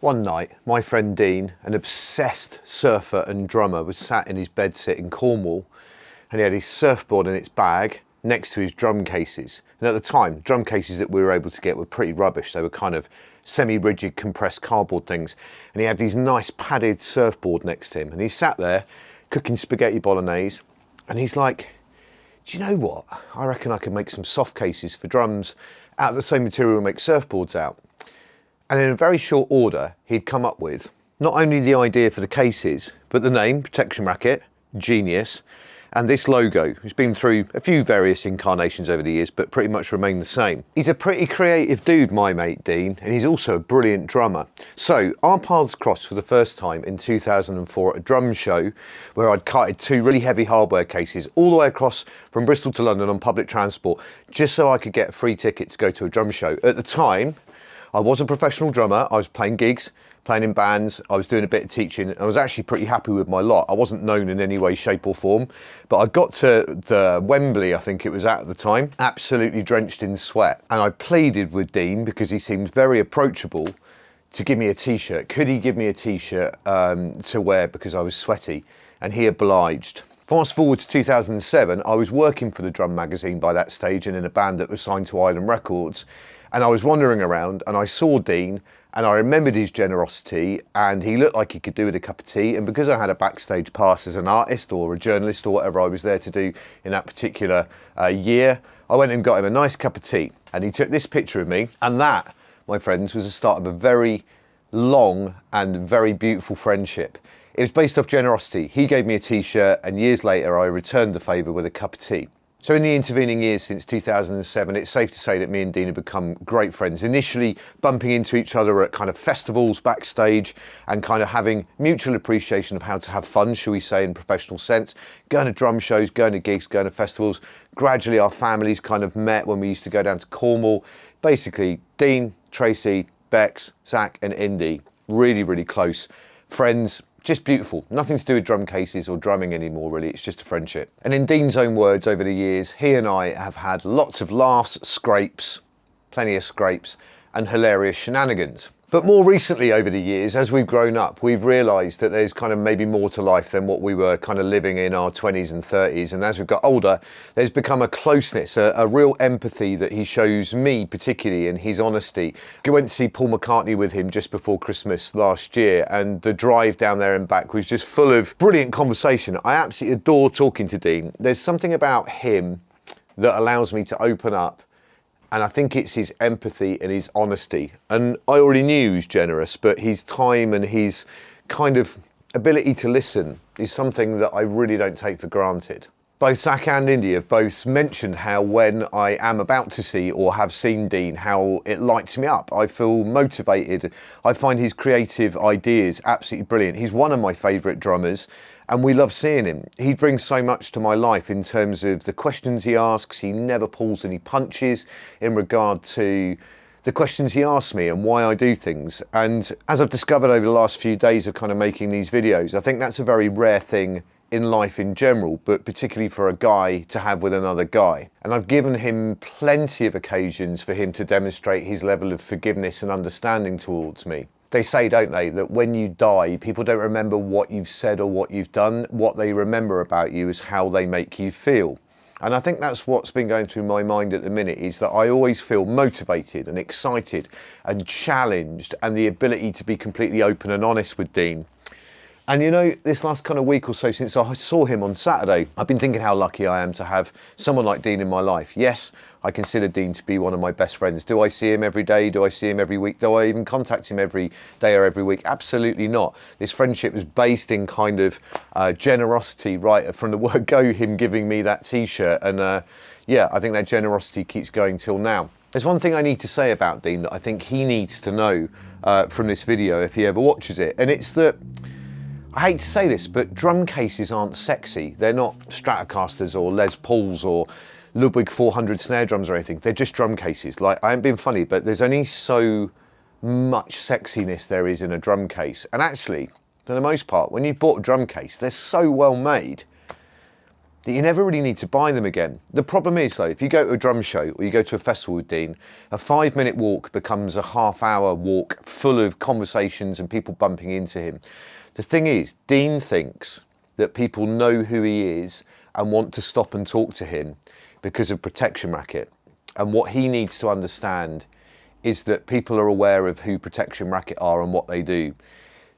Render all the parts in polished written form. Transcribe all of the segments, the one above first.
One night, my friend Dean, an obsessed surfer and drummer, was sat in his bedsit in Cornwall, and he had his surfboard in its bag next to his drum cases. And at the time, drum cases that we were able to get were pretty rubbish. They were kind of semi-rigid compressed cardboard things. And he had these nice padded surfboard next to him. And he sat there cooking spaghetti bolognese. And he's like, do you know what? I reckon I could make some soft cases for drums out of the same material we make surfboards out. And in a very short order, he'd come up with not only the idea for the cases, but the name, Protection Racket, genius, and this logo, who's been through a few various incarnations over the years, but pretty much remained the same. He's a pretty creative dude, my mate Dean, and he's also a brilliant drummer. So our paths crossed for the first time in 2004 at a drum show where I'd carted two really heavy hardware cases all the way across from Bristol to London on public transport, just so I could get a free ticket to go to a drum show. At the time, I was a professional drummer. I was playing gigs, playing in bands. I was doing a bit of teaching. I was actually pretty happy with my lot. I wasn't known in any way, shape or form, but I got to the Wembley, I think it was at the time, absolutely drenched in sweat. And I pleaded with Dean, because he seemed very approachable, to give me a t-shirt. Could he give me a t-shirt to wear because I was sweaty? And he obliged. Fast forward to 2007, I was working for the Drum magazine by that stage and in a band that was signed to Island Records. And I was wandering around and I saw Dean and I remembered his generosity, and he looked like he could do with a cup of tea. And because I had a backstage pass as an artist or a journalist or whatever I was there to do in that particular year, I went and got him a nice cup of tea. And he took this picture of me. And that, my friends, was the start of a very long and very beautiful friendship. It was based off generosity. He gave me a t-shirt and years later I returned the favour with a cup of tea. So in the intervening years since 2007, it's safe to say that me and Dean have become great friends. Initially bumping into each other at kind of festivals backstage and kind of having mutual appreciation of how to have fun, shall we say, in professional sense. Going to drum shows, going to gigs, going to festivals. Gradually our families kind of met when we used to go down to Cornwall. Basically, Dean, Tracy, Bex, Zach and Indy, really, really close friends. Just beautiful. Nothing to do with drum cases or drumming anymore, really. It's just a friendship. And in Dean's own words over the years, he and I have had lots of laughs, scrapes, plenty of scrapes, and hilarious shenanigans. But more recently over the years, as we've grown up, we've realised that there's kind of maybe more to life than what we were kind of living in our 20s and 30s. And as we've got older, there's become a closeness, a real empathy that he shows me, particularly in his honesty. I went to see Paul McCartney with him just before Christmas last year, and the drive down there and back was just full of brilliant conversation. I absolutely adore talking to Dean. There's something about him that allows me to open up. And I think it's his empathy and his honesty. And I already knew he was generous, but his time and his kind of ability to listen is something that I really don't take for granted. Both Zach and Indy have both mentioned how when I am about to see or have seen Dean, how it lights me up. I feel motivated. I find his creative ideas absolutely brilliant. He's one of my favourite drummers. And we love seeing him. He brings so much to my life in terms of the questions he asks. He never pulls any punches in regard to the questions he asks me and why I do things. And as I've discovered over the last few days of kind of making these videos, I think that's a very rare thing in life in general, but particularly for a guy to have with another guy. And I've given him plenty of occasions for him to demonstrate his level of forgiveness and understanding towards me. They say, don't they, that when you die, people don't remember what you've said or what you've done. What they remember about you is how they make you feel. And I think that's what's been going through my mind at the minute, is that I always feel motivated and excited and challenged, and the ability to be completely open and honest with Dean. And you know, this last kind of week or so since I saw him on Saturday, I've been thinking how lucky I am to have someone like Dean in my life. Yes, I consider Dean to be one of my best friends. Do I see him every day? Do I see him every week? Do I even contact him every day or every week? Absolutely not. This friendship was based in kind of generosity right from the word go, him giving me that t-shirt. And yeah, I think that generosity keeps going till now. There's one thing I need to say about Dean that I think he needs to know from this video if he ever watches it. And it's that, I hate to say this, but drum cases aren't sexy. They're not Stratocasters or Les Pauls or Ludwig 400 snare drums or anything. They're just drum cases. Like, I ain't being funny, but there's only so much sexiness there is in a drum case. And actually, for the most part, when you bought a drum case, they're so well made that you never really need to buy them again. The problem is though, if you go to a drum show or you go to a festival with Dean, a 5-minute walk becomes a half-hour walk full of conversations and people bumping into him. The thing is, Dean thinks that people know who he is and want to stop and talk to him because of Protection Racket. And what he needs to understand is that people are aware of who Protection Racket are and what they do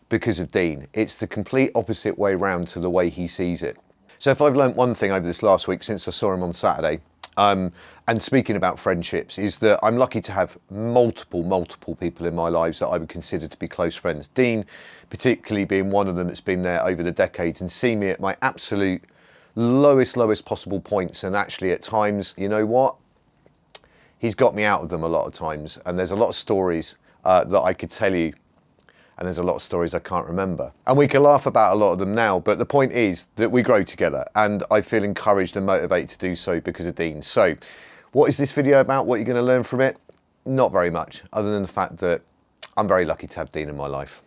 because of Dean. It's the complete opposite way round to the way he sees it. So if I've learnt one thing over this last week since I saw him on Saturday, and speaking about friendships, is that I'm lucky to have multiple people in my lives that I would consider to be close friends. Dean particularly being one of them that's been there over the decades and seen me at my absolute lowest possible points, and actually at times, you know what? He's got me out of them a lot of times, and there's a lot of stories that I could tell you, and there's a lot of stories I can't remember. And we can laugh about a lot of them now, but the point is that we grow together, and I feel encouraged and motivated to do so because of Dean. So, what is this video about? What are you going to learn from it? Not very much, other than the fact that I'm very lucky to have Dean in my life.